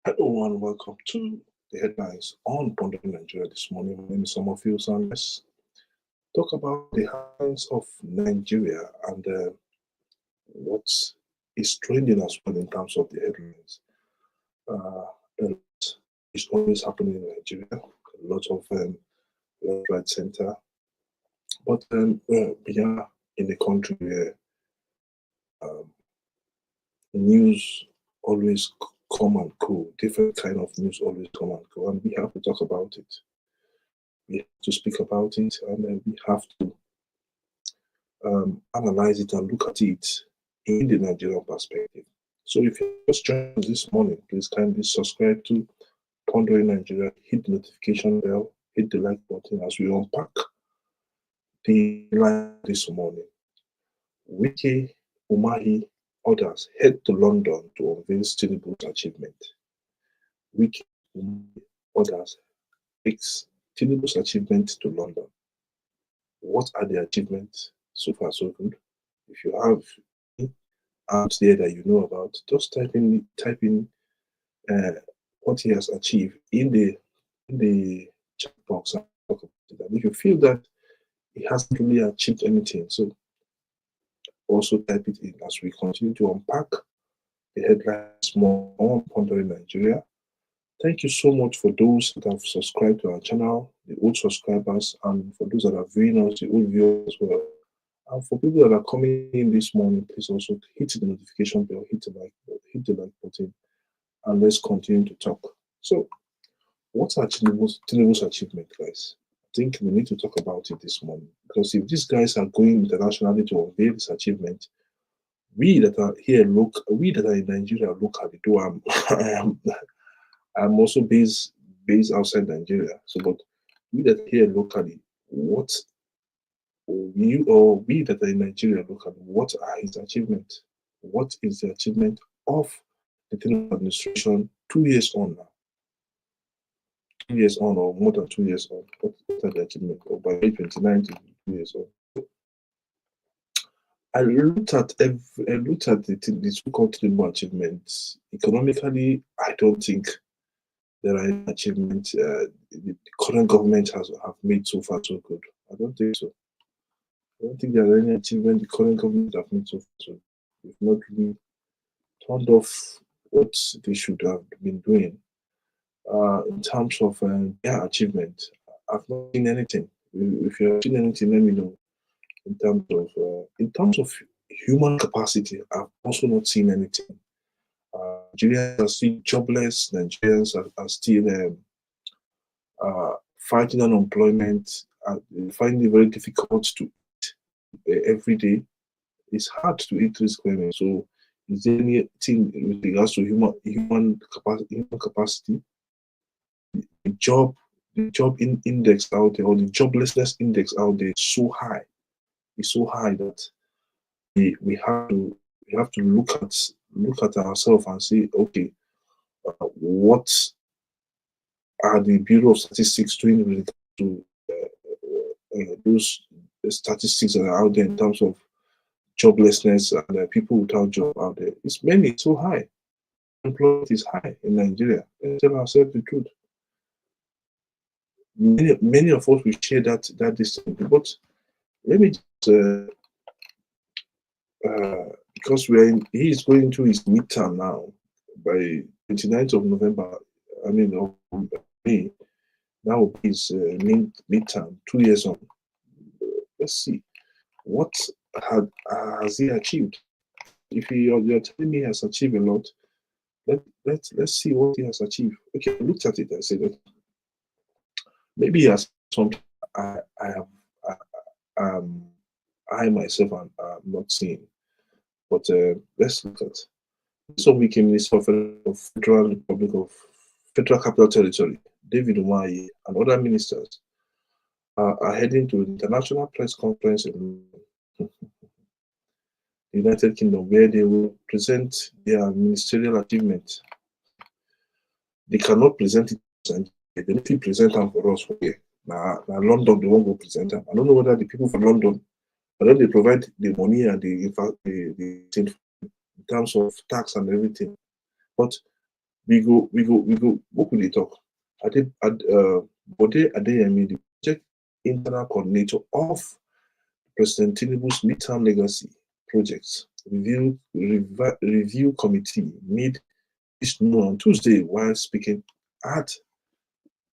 Hello and welcome to the headlines on Pondering Nigeria this morning. My name is Summerfield, and let's talk about the headlines of Nigeria and what is trending as well in terms of the headlines. A lot is always happening in Nigeria, a lot of left, right, center, but we are in a country where um, news always come and go, different kind of news always come and go, and we have to talk about it. We have to speak about it, and then we have to analyze it and look at it in the Nigerian perspective. So if you just joined us this morning, please kindly subscribe to Pondering Nigeria, hit the notification bell, hit the like button as we unpack the line this morning. Wike, Umahi, others head to London to unveil Tinubu's achievement. Wike, Umahi, others takes Tinubu's achievement to London. What are the achievements? So far, so good. If you have out there that you know about, just type in what he has achieved in the chat box and talk about it. And if you feel that he hasn't really achieved anything, so also type it in as we continue to unpack the headlines more on Pondering Nigeria. Thank you so much for those that have subscribed to our channel, the old subscribers, and for those that are viewing us, the old viewers as well. And for people that are coming in this morning, please also hit the notification bell, hit the like button, and let's continue to talk. So, what's our Tinubu's achievement, guys? I think we need to talk about it this morning, because if these guys are going internationally to unveil this achievement, we that are here we that are in Nigeria locally, though I'm also based outside Nigeria. So, but we that are here locally, what we that are in Nigeria locally, what are his achievements? What is the achievement of the Tinubu administration 2 years on now? 2 years on, or more than 2 years on? What are the achievements? Or by 29 to 2 years on? I looked at the so-called Tinubu achievements. Economically, I don't think there are any achievements the current government have made so far so good. I don't think so. I don't think there are any achievements the current government have made so far so good. We've not really turned off what they should have been doing in terms of their achievement. I've not seen anything. If you have seen anything, let me know. In terms of human capacity, I've also not seen anything. Nigerians are still jobless. Nigerians are still fighting unemployment. Finding it very difficult to eat every day. It's hard to eat this climate. So, is there anything with regards to human capacity? The job index out there, or the joblessness index out there, is so high. It's so high that we have to look at ourselves and say, okay, what are the Bureau of Statistics doing with regard to those statistics that are out there in terms of joblessness and people without job out there? It's so high. Employment is high in Nigeria. Let's tell ourselves the truth. Many of us will share that distance, but let me just because he is going to his midterm now by 29th of November. I mean, of May. That will be his midterm, 2 years on. Let's see what has he achieved. If you're telling me he has achieved a lot, let's see what he has achieved. Okay, I looked at it and said that maybe he has something I myself am not seeing. But let's look at this week in Minister of Federal Republic of Federal Capital Territory, David Umahi, and other ministers are heading to the international press conference in the United Kingdom, where they will present their ministerial achievements. They cannot present it, and they need to present them for us here. Now, London, they won't go present them. I don't know whether the people from London, whether they provide the money and the in terms of tax and everything. But we go. What could they talk? Bode Adeyemi, the project internal coordinator of President Tinubu's midterm legacy projects review committee made this known on Tuesday while speaking at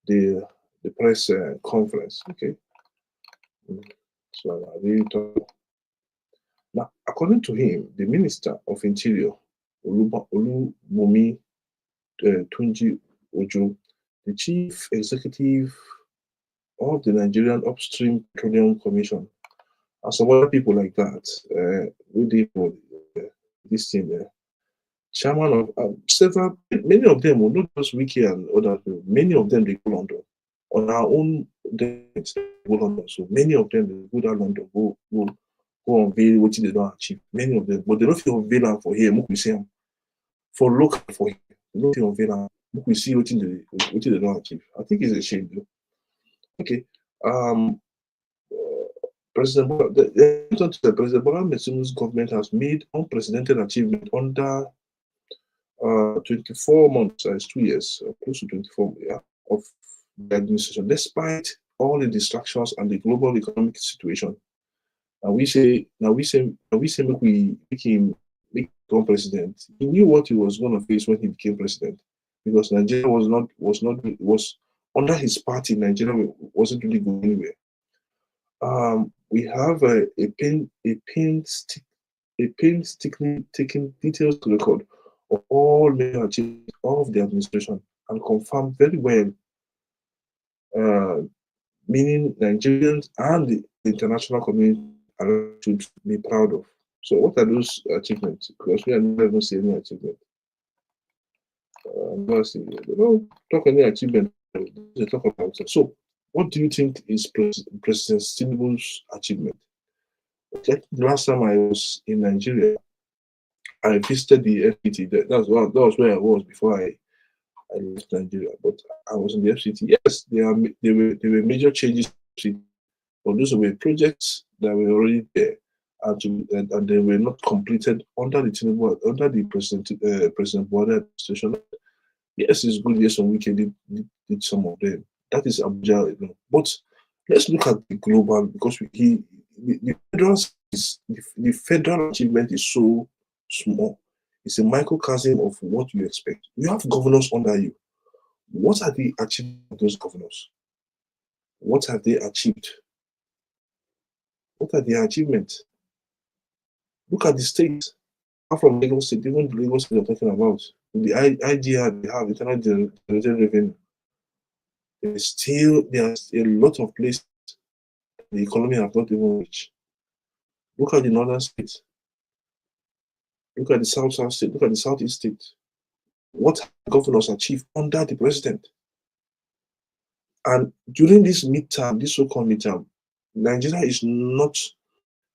the press conference. Okay, so I really talk. Now, according to him, the Minister of Interior, Olubunmi Tunji Ojo, the Chief Executive of the Nigerian Upstream Petroleum Commission, and some other people like that, who did for this thing there. Chairman of several, many of them, not just Wike and other people, many of them they go London. On our own, they go London. So many of them they go down London, go unveil what they don't achieve. Many of them, but they don't feel unveil for here. We see them for local for here. They don't feel unveil. We see what they don't achieve. I think it's a shame though. Okay. President Bola Tinubu's government has made unprecedented achievement under 24 months, it's 2 years, close to 24 of the administration, despite all the distractions and the global economic situation. And we say make him become president. He knew what he was going to face when he became president, because Nigeria was under his party. Nigeria wasn't really going anywhere. We have a painstaking details to record of all major achievements of the administration and confirm very well, meaning Nigerians and the international community should be proud of. So what are those achievements? Because we are never going to see any achievement. They don't talk any achievement. They talk about it. So what do you think is President Tinubu's achievement? Okay. The last time I was in Nigeria, I visited the FCT. That was where I was before I left Nigeria. But I was in the FCT. Yes, there were major changes, but those were projects that were already there, and they were not completed under the Tinubu, under the President Buhari administration. Yes, it's good. Yes, some Wike did some of them. That is Abuja, But let's look at the global, because the federal achievement is so small. It's a microcosm of what you expect. You have governors under you. What are the achievements of those governors? What have they achieved? What are their achievements? Look at the states. Apart from Lagos State, even the Lagos State you're talking about, the IGR they have, internal generated revenue. There's a lot of places the economy has not even reached. Look at the northern states. Look at the south state. Look at the southeast state. What governors achieved under the president? And during this so-called midterm, Nigeria is not,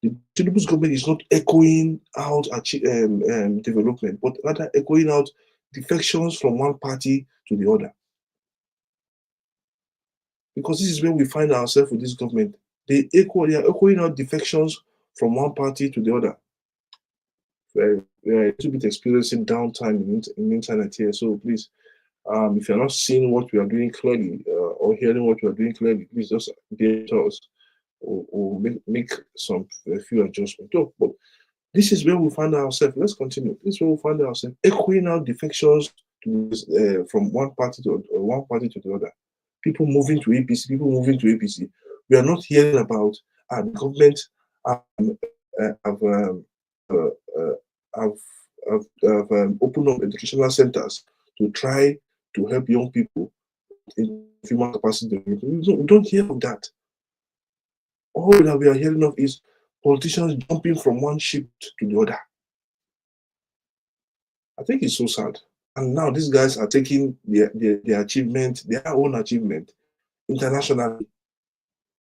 the Tinubus government is not echoing out development, but rather echoing out defections from one party to the other. Because this is where we find ourselves with this government. They are echoing out defections from one party to the other. We're a little bit experiencing downtime in internet here, so please, if you're not seeing what we are doing clearly or hearing what we are doing clearly, please just bear with us or make a few adjustments. But this is where we find ourselves. Let's continue. This is where we find ourselves echoing out defections from one party to the other. People moving to APC. We are not hearing about the government have opened up educational centers to try to help young people in human capacity. We don't hear of that. All that we are hearing of is politicians jumping from one ship to the other. I think it's so sad. And now these guys are taking their achievement, their own achievement, internationally.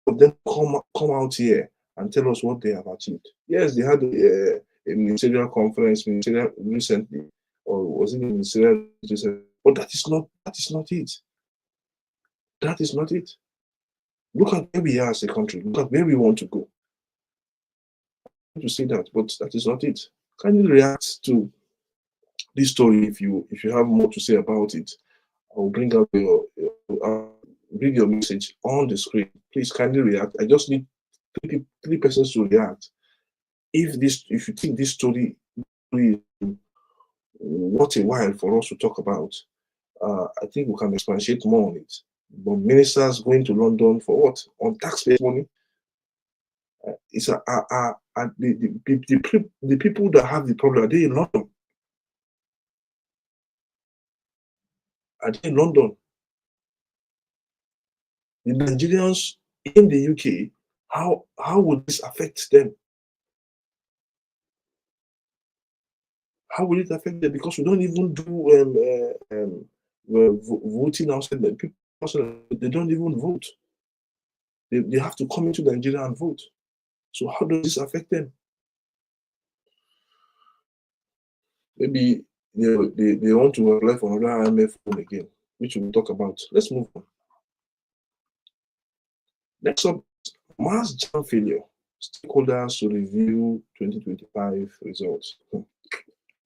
But then come out here and tell us what they have achieved. Yes, they had a ministerial conference recently, or was it a ministerial recently? But that is not it. That is not it. Look at where we are as a country. Look at where we want to go. I want to say that, but that is not it. Can you react to this story, if you have more to say about it, I'll bring up read your message on the screen. Please kindly react. I just need three persons to react. If you think this story is worth a while for us to talk about, I think we can expatiate more on it. But ministers going to London for what? On taxpayer money? It's the people that have the problem, are they in London? Are they in London? The Nigerians in the UK, how would this affect them? How will it affect them? Because we don't even do voting outside. People, they don't even vote. They have to come into Nigeria and vote. So how does this affect them? Maybe they want to apply for another IMF loan again, which we'll talk about. Let's move on. Next up, mass Jamb failure. Stakeholders to review 2025 results.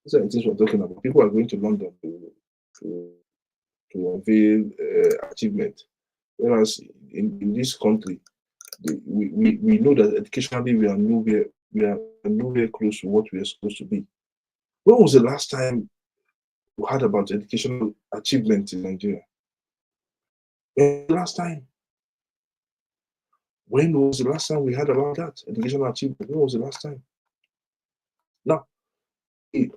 These are the things we're talking about. People are going to London to unveil achievement. Whereas in this country, we know that educationally we are nowhere close to what we are supposed to be. When was the last time we heard about educational achievement in Nigeria? Last time. When was the last time we heard about that? Educational achievement. When was the last time? Now, I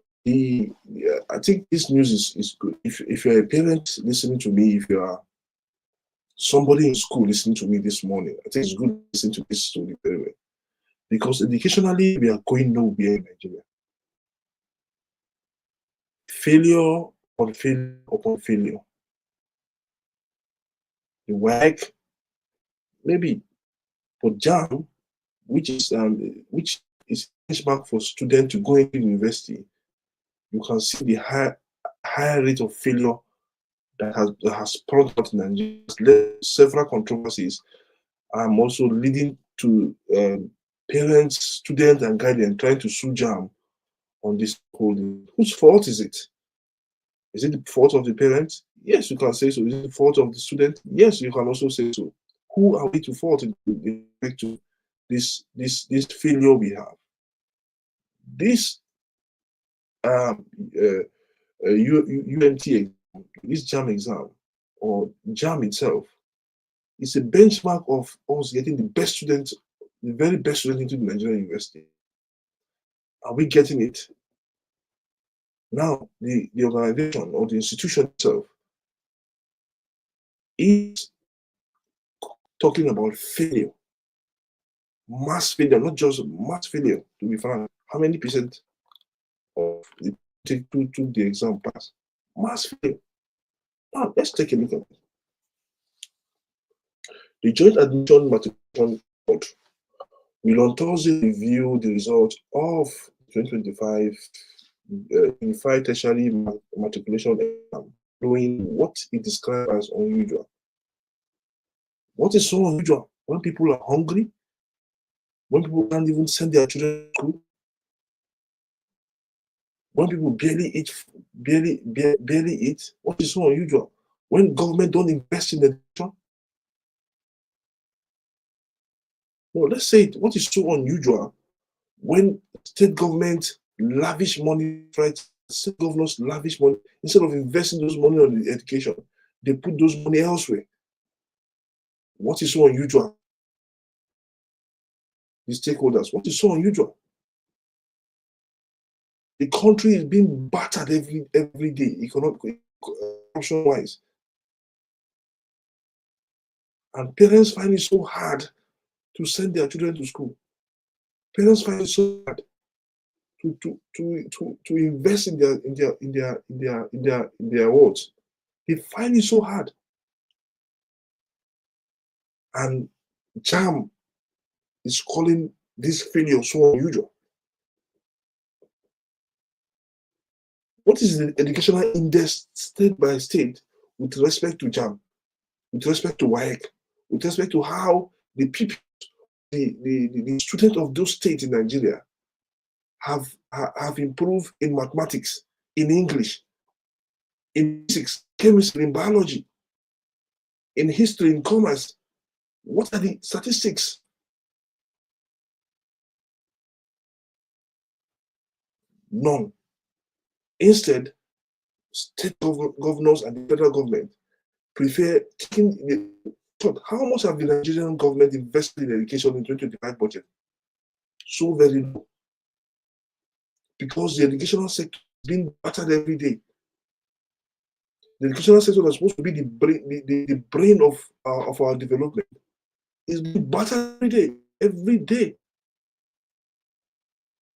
think this news is good. If you're a parent listening to me, if you are somebody in school listening to me this morning, I think it's good to listen to this story very well. Because educationally, we are going nowhere in Nigeria. Failure on failure upon failure. The Wike, maybe, for Jamb, which is benchmark for students to go into university, you can see the higher rate of failure that has sprung out in Nigeria, led several controversies, also leading to parents, students, and guardians trying to sue Jamb on this whole thing. Whose fault is it? Is it the fault of the parents? Yes, you can say so. Is it the fault of the student? Yes, you can also say so. Who are we to fault in respect to this failure we have? This UMT exam, this Jamb exam, or Jamb itself, is a benchmark of us getting the best students, the very best students into the Nigerian university. Are we getting it? Now, the organization or the institution itself is talking about failure, mass failure, not just mass failure, to be frank. How many percent of the people took the exam pass? Mass failure. Now, let's take a look at it. The Joint Admission Matriculation Board will on Thursday review the results of 2025 Unified Tertiary Matriculation Exam, following what it describes as unusual. What is so unusual? When people are hungry, when people can't even send their children to school, when people barely eat, what is so unusual? When government don't invest in education? No, let's say it. What is so unusual when state government lavish money, right? State governors lavish money, instead of investing those money on the education, they put those money elsewhere. What is so unusual? The stakeholders, what is so unusual? The country is being battered every day, economically, corruption-wise. And parents find it so hard to send their children to school. Parents find it so hard to invest in their wards. They find it so hard. And Jamb is calling this failure so unusual. What is the educational index state by state with respect to Jamb, with respect to Wike, with respect to how the people, the students of those states in Nigeria have improved in mathematics, in English, in physics, chemistry, in biology, in history, in commerce. What are the statistics? None. Instead, state governors and the federal government prefer taking the thought. How much have the Nigerian government invested in education in 2025 budget? So very low. Because the educational sector is being battered every day. The educational sector that's supposed to be the brain of our development is being battered every day, every day.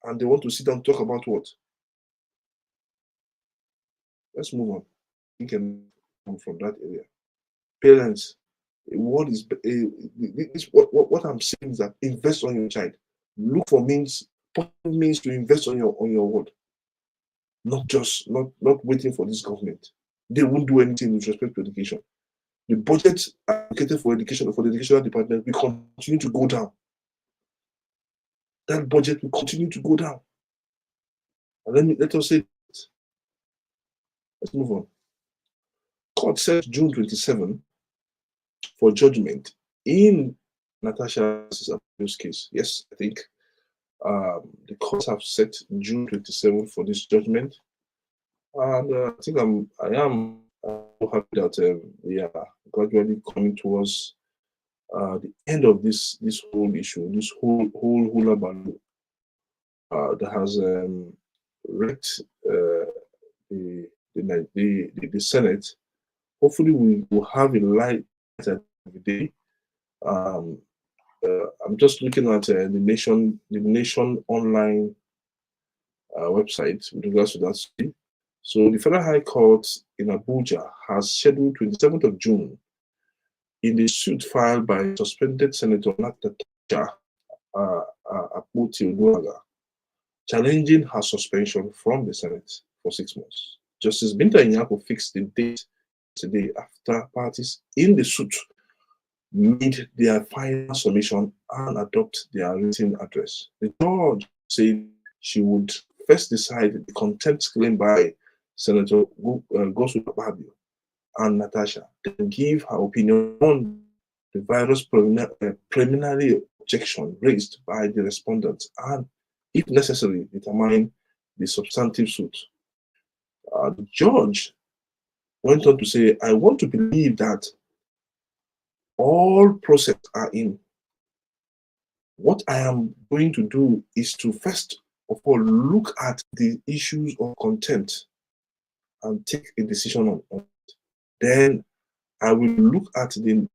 And they want to sit down and talk about what? Let's move on. We can come from that area. Parents, what is what I'm saying is that invest on your child. Look for means to invest on your word. Not waiting for this government. They won't do anything with respect to education. The budget allocated for education, for the educational department, will continue to go down. That budget will continue to go down. And let us say, let's move on. Court set June 27 for judgment in Natashas' abuse case. Yes, I think the courts have set June 27 for this judgment, and I think I am happy that we are gradually coming towards the end of this whole issue, this whole hula baloo that has wrecked the Senate. Hopefully, we will have a light at the end of the day. I'm just looking at the nation online website with regards to that story. So the Federal High Court in Abuja has scheduled 27th of June in the suit filed by suspended Senator Natashas challenging her suspension from the Senate for 6 months. Justice Binta Nyako fixed the date today after parties in the suit made their final submission and adopt their written address. The judge said she would first decide the contempt claim by Senator Gosu Babio and Natasha, then give her opinion on the various preliminary objection raised by the respondents and, if necessary, determine the substantive suit. The judge went on to say, I want to believe that all process are in. What I am going to do is to first of all look at the issues of contempt and take a decision on it. Then I will look at the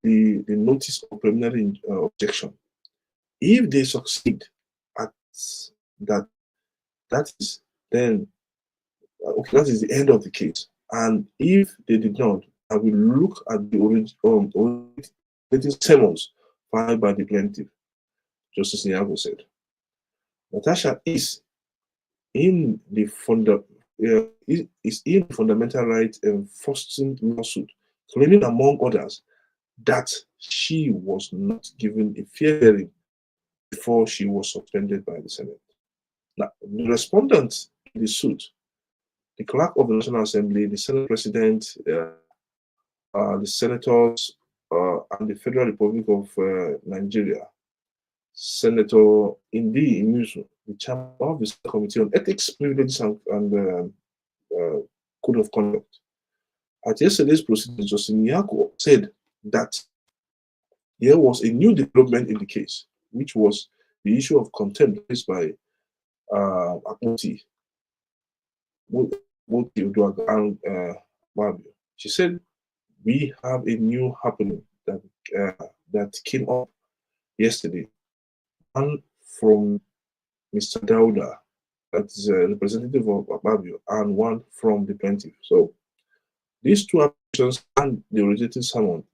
notice of preliminary objection. If they succeed at that, that is then okay. That is the end of the case. And if they did not, I will look at the originating summons filed by the plaintiff. Justice Nyako said. Natasha is in the fundamental right enforcing lawsuit, claiming among others that she was not given a fair hearing before she was suspended by the Senate. Now, the respondent in the suit, the clerk of the National Assembly, the Senate President, the senators, and the Federal Republic of Nigeria, Senator Indi Imusu, the chairman of the Committee on Ethics, Privileges, and Code of Conduct. At yesterday's proceedings, Justice Nyako said that there was a new development in the case, which was the issue of contempt raised by Akmoti, and Babio. She said, we have a new happening that came up yesterday. One from Mr. Dauda, that is a representative of Babio, and one from the plaintiff. So these two applications and the originating summons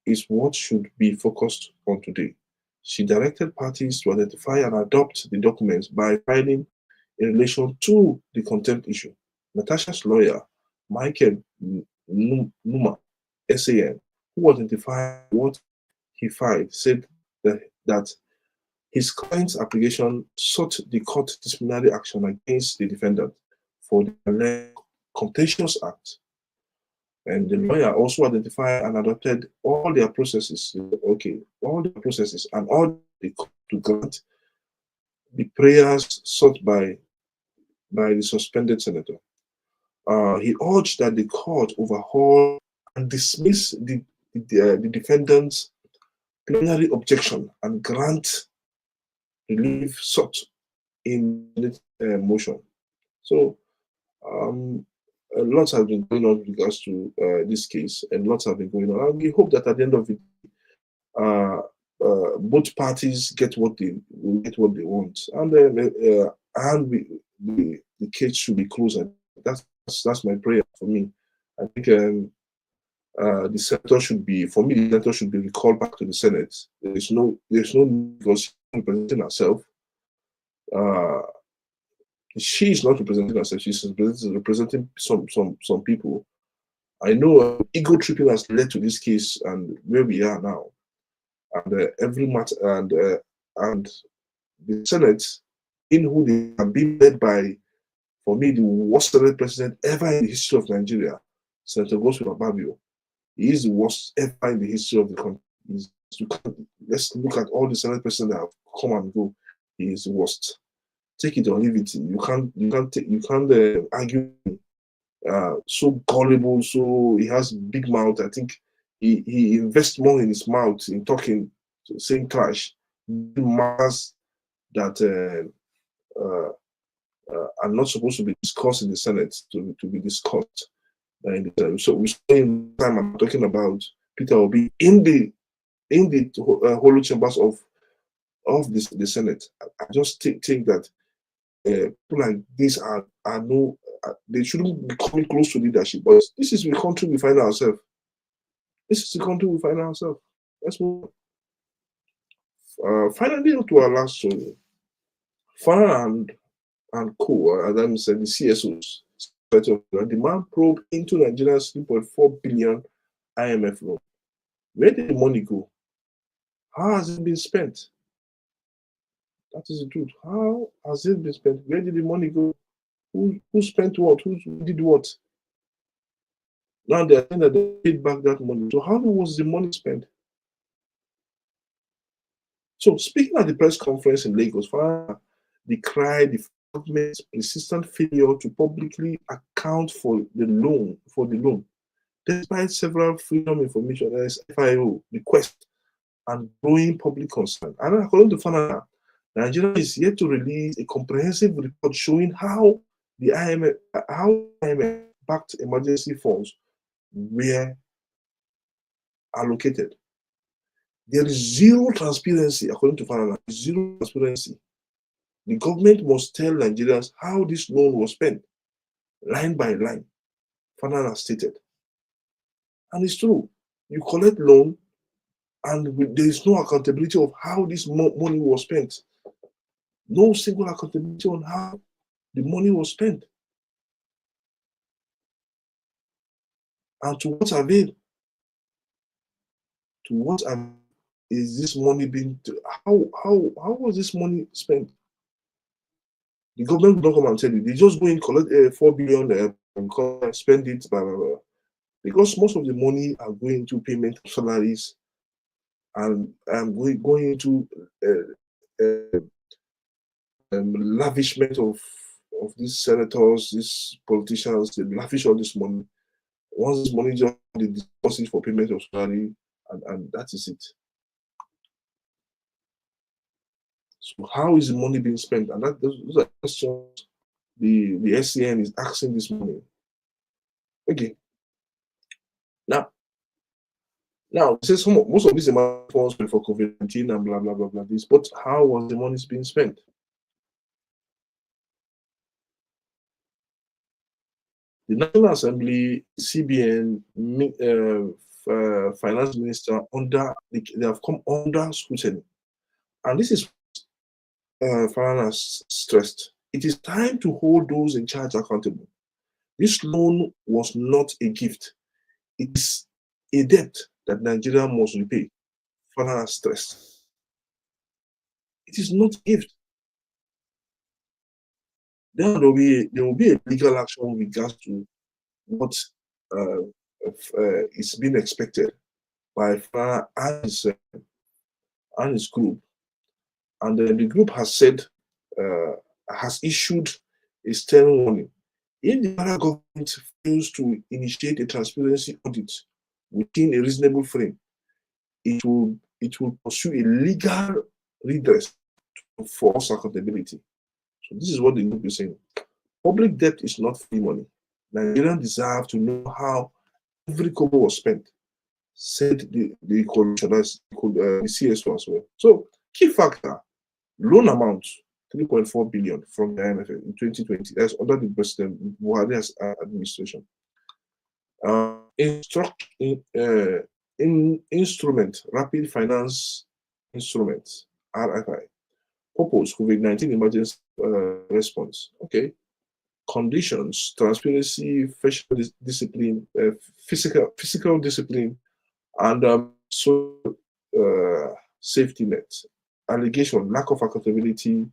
is what should be focused on today. She directed parties to identify and adopt the documents by filing in relation to the contempt issue. Natasha's lawyer, Michael Numa, SCN, who identified what he filed, said that his client's application sought the court disciplinary action against the defendant for the alleged Contentious Act. And the lawyer also identified and adopted all their processes. Okay, all the processes and all the to grant the prayers sought by the suspended senator. He urged that the court overhaul and dismiss the defendant's plenary objection and grant relief sought in the motion. So, lots have been going on with regards to this case, and lots have been going on. And we hope that at the end of it, both parties get what they want, and the case should be closed. That's my prayer for me. I think the senator should be, for me, the senator should be recalled back to the Senate. There's no because she's representing herself. She is not representing herself. She's representing some people. I know ego tripping has led to this case and where we are now. And every matter and the Senate, in who they have been led by, for me, the worst Senate president ever in the history of Nigeria, Senator Gospel Babio. He is the worst ever in the history of the country. Let's look at all the Senate presidents that have come and go. He is the worst. Take it or leave it. You can't argue. So gullible, so he has big mouth. I think he invests more in his mouth in talking, saying trash, matters that are not supposed to be discussed in the Senate to be discussed. So we spend time I'm talking about Peter Obi in the hollow chambers of the Senate. I just think that people like this are no, they shouldn't be coming close to leadership. But this is the country we find ourselves. This is the country we find ourselves. Let's move on. Finally, to our last story. Farah and co, as I said, the CSOs, demand probe into Nigeria's 3.4 billion IMF loan. Where did the money go? How has it been spent? That is the truth. How has it been spent? Where did the money go? Who spent what? Who did what? Now they are saying that they paid back that money. So how was the money spent? So speaking at the press conference in Lagos, Farah decried the government's persistent failure to publicly account for the loan, despite several Freedom Information FIO requests and growing public concern. And according to Farah, Nigeria is yet to release a comprehensive report showing how the IMF backed emergency funds were allocated. There is zero transparency, according to Farana, zero transparency. The government must tell Nigerians how this loan was spent, line by line, Farana stated. And it's true. You collect loan, and there is no accountability of how this money was spent. No single accountability on how the money was spent. And to what avail? To what is this money being? How was this money spent? The government will not come and tell you. They just go in, collect 4 billion, and spend it, blah, blah, blah. Because most of the money are going to payment of salaries and going into lavishment of these senators, these politicians. They lavish all this money. Once this money just they discuss it for payment of salary, and that is it. So how is the money being spent? And those are questions the SCN is asking this morning. Okay. Now, say most of these funds were for COVID-19 and blah blah blah blah. This, but how was the money being spent? The National Assembly, CBN, Finance Minister they have come under scrutiny, and this is Farana stressed. It is time to hold those in charge accountable. This loan was not a gift; it is a debt that Nigeria must repay. Farana stressed. It is not a gift. Then there will be a legal action with regards to what is being expected by FA and his group. And the group has said, has issued a stern warning. If the federal government fails to initiate a transparency audit within a reasonable frame, it will pursue a legal redress to force accountability. So this is what the group is saying. Public debt is not free money. Nigerians deserve to know how every kobo was spent, said the coalition, that's the CSO as well. So key factor, loan amount 3.4 billion from the IMF in 2020, that's under the President Buhari's administration. Instrument, Rapid Finance Instrument, RFI. Purpose, COVID-19 emergency response. Okay. Conditions, transparency, discipline, physical discipline, and safety net. Allegation, lack of accountability,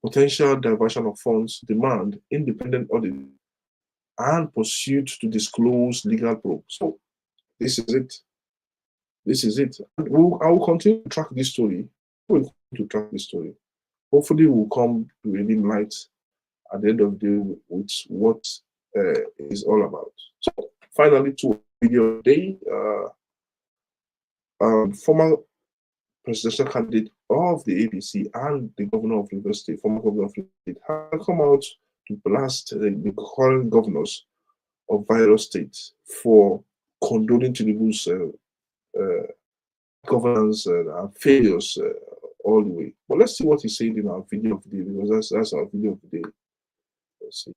potential diversion of funds, demand, independent audit, and pursuit to disclose legal probe. So this is it. This is it. I will continue to track this story. Hopefully, we'll come to a dim light at the end of the day with what it is all about. So, finally, to video day, former presidential candidate of the APC and the governor of Rivers State, former governor of Rivers State, have come out to blast the current governors of various states for condoning Tinubu's governance and failures all the way. But let's see what he said in our video of the day, because that's our video of the day. Let's see.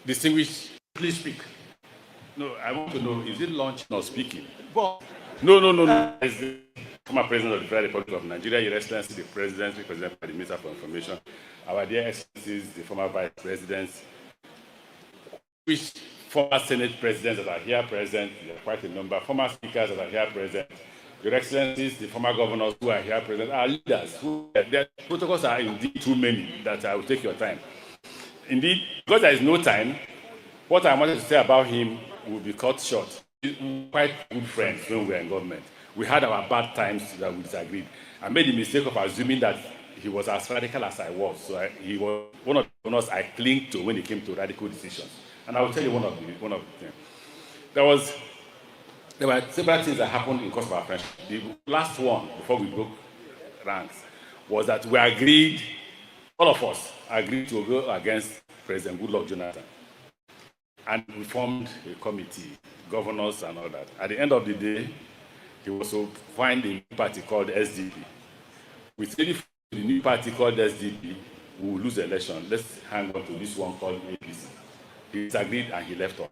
Distinguished, please speak. No, I want to know, is it launch not speaking? No. As the former president of the Federal Republic of Nigeria, Your Excellency, the President, represented by the Minister for Information, our dear Excellencies, the former Vice Presidents, which former Senate Presidents that are here present, there are quite a number, former speakers that are here present, Your Excellencies, the former governors who are here present, our leaders, their protocols are indeed too many that I will take your time. Indeed, because there is no time, what I wanted to say about him will be cut short. We were quite good friends when we were in government. We had our bad times that we disagreed. I made the mistake of assuming that he was as radical as I was. So he was one of the governors I clinged to when it came to radical decisions. And I will tell you one of the things. There were several things that happened in course of our friendship. The last one, before we broke ranks, was that we agreed, all of us agreed to go against President Goodluck Jonathan. And we formed a committee, governors and all that. At the end of the day, he also formed a new party called SDP. We said if the new party called SDP, we will lose the election. Let's hang on to this one called APC. He disagreed and he left us.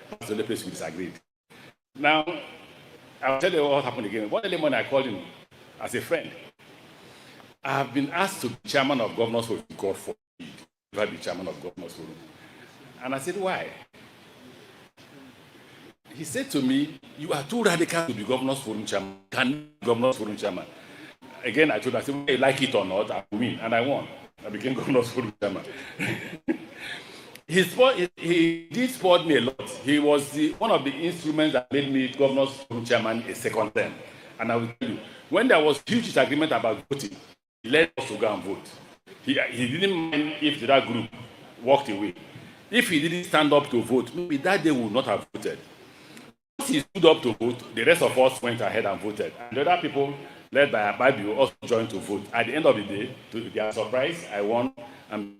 That's the only place we disagreed. Now, I'll tell you what happened again. One early morning I called him as a friend. I have been asked to be chairman of Governors Forum. God forbid, if I be chairman of Governors Forum. And I said, why? He said to me, you are too radical to be Governors Forum chairman. Can you be Governors Forum chairman? Again, I told him, I said, whether you like it or not, I win. And I won. I became Governors Forum chairman. He did support me a lot. He was one of the instruments that made me Governors Forum chairman a second term. And I will tell you, when there was huge disagreement about voting, he led us to go and vote. He didn't mind if that group walked away. If he didn't stand up to vote, maybe that day we would not have voted. Once he stood up to vote, the rest of us went ahead and voted. And the other people, led by Ababi, also joined to vote. At the end of the day, to their surprise, I won and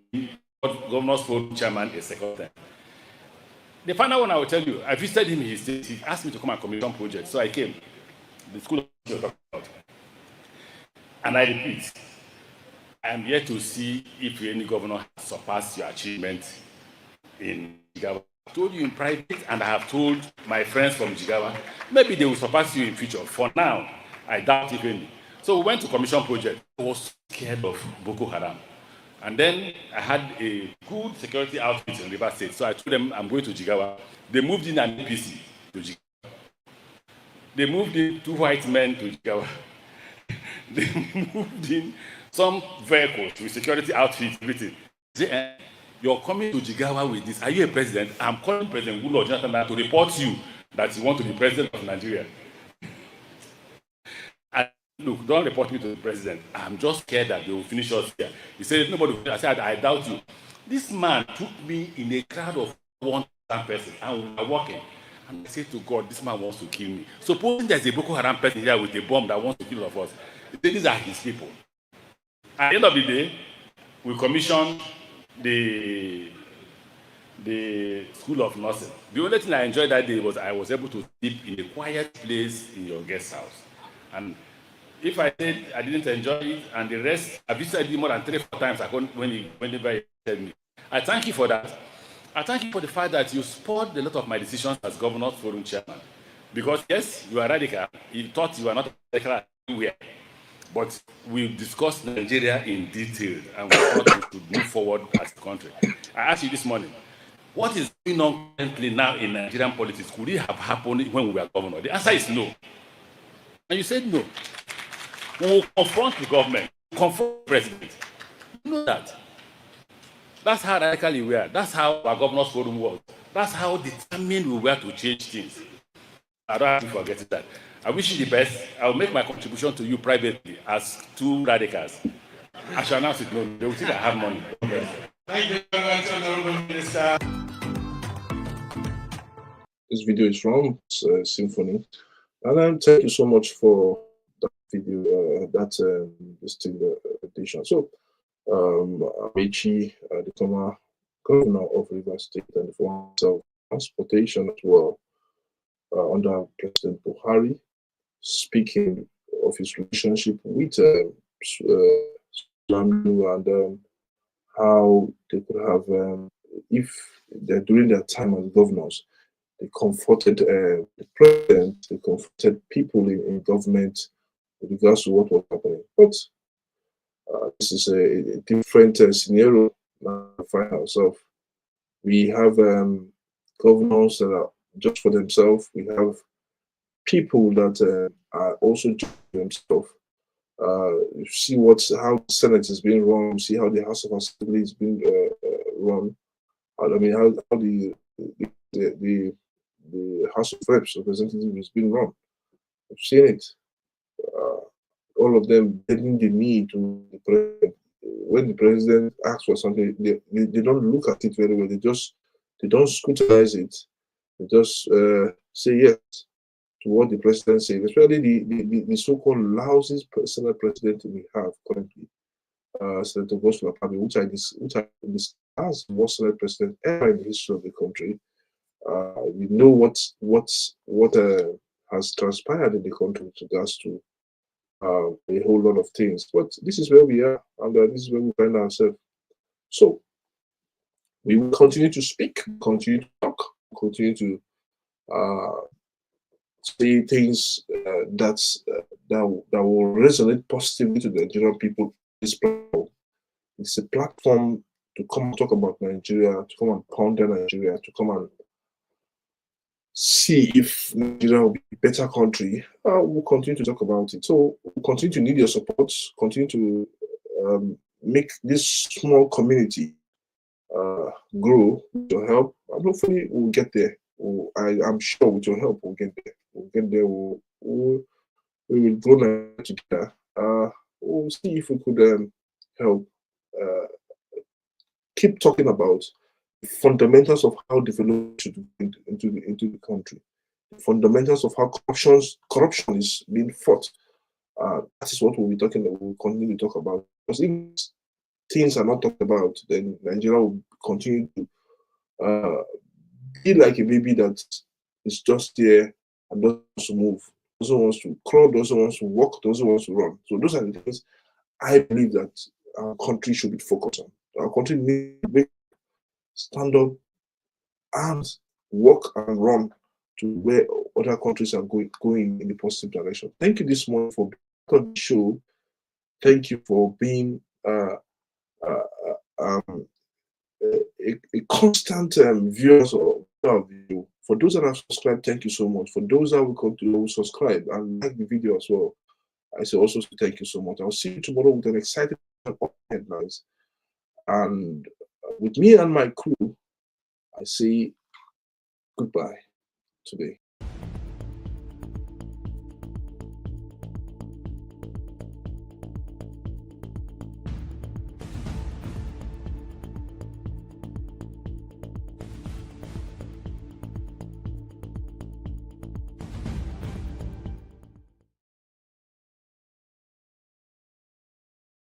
Governors Forum chairman a second time. The final one I will tell you, I visited him in his state. He asked me to come and commission projects, so I came. The school of about. And I repeat, I am here to see if any governor has surpassed your achievement in Jigawa. I told you in private, and I have told my friends from Jigawa, maybe they will surpass you in future. For now, I doubt if any. So we went to commission project. I was scared of Boko Haram. And then I had a good security outfit in Rivers State. So I told them I'm going to Jigawa. They moved in an APC to Jigawa. They moved in 2 white men to Jigawa. They moved in some vehicles with security outfits, everything. You're coming to Jigawa with this. Are you a president? I'm calling President Goodluck Jonathan to report you that you want to be president of Nigeria. And look, don't report me to the president. I'm just scared that they will finish us here. He said, nobody will. I said, I doubt you. This man took me in a crowd of 1,000 persons, and we were walking. And I said to God, this man wants to kill me. Supposing there's a Boko Haram person here with a bomb that wants to kill all of us, these are his people. At the end of the day, we commissioned the School of Nursing. The only thing I enjoyed that day was I was able to sleep in a quiet place in your guest house. And if I said I didn't enjoy it, and the rest, I visited more than 3-4 times whenever he said me. I thank you for that. I thank you for the fact that you spoiled a lot of my decisions as Governors Forum Chairman. Because yes, you are radical. You thought you were not radical anywhere. But we discussed Nigeria in detail, and we thought we could move forward as a country. I asked you this morning, what is going on currently now in Nigerian politics? Could it have happened when we were governor? The answer is no. And you said no. We will confront the government, confront the president. You know that. That's how radical we were. That's how our Governors Forum was. That's how determined we were to change things. I don't have to forget that. I wish you the best. I will make my contribution to you privately as two radicals. I shall announce it. No, they will think I have money. Thank you very much, Honorable Minister. This video is from Symphony. And thank you so much for that video, this edition. So, Amechi, the former governor of Rivers State and the former transportation as well, under President Buhari, speaking of his relationship with Jamb and how they could have, if they're during their time as governors, they comforted the president, they comforted people in government with regards to what was happening. But this is a different scenario now we find ourselves. We have governors that are just for themselves. We have people that are also just for themselves. You see how the Senate is being run. You see how the House of Assembly is being run. I mean, how the House of Representatives is being run. I've seen it. All of them bending the knee to the president. When the president asks for something, they don't look at it very well. They don't scrutinize it. They just say yes to what the president says, especially the so-called lousy Senate president we have currently, Senator Gospel Akabi, which I discussed as the worst Senate president ever in the history of the country. We know what has transpired in the country with regards to a whole lot of things. But this is where we are, and this is where we find ourselves. So we will continue to speak, continue to talk, continue to say things that will resonate positively to the Nigerian people. This platform, it's a platform to come and talk about Nigeria, to come and ponder Nigeria, to come and see if Nigeria will be a better country. We'll continue to talk about it. So we'll continue to need your support, continue to make this small community grow with your help, and hopefully we'll get there. I'm sure with your help we'll get there. We'll get there. We will grow together. We'll see if we could help keep talking about the fundamentals of how development should be into the country, the fundamentals of how corruption is being fought. That is what we'll be talking about. We'll continue to talk about. Because if things are not talked about, then Nigeria will continue to be like a baby that is just there and doesn't want to move, doesn't want to crawl, doesn't want to walk, doesn't want to run. So those are the things I believe that our country should be focused on. Our country needs to stand up and walk and run to where other countries are going in the positive direction. Thank you this morning for being part of the show. Thank you for being a constant viewers of the video. For those that have subscribed, thank you so much. For those that will come to subscribe and like the video as well, I say also thank you so much. I'll see you tomorrow with an exciting headlines. And with me and my crew, I say goodbye today.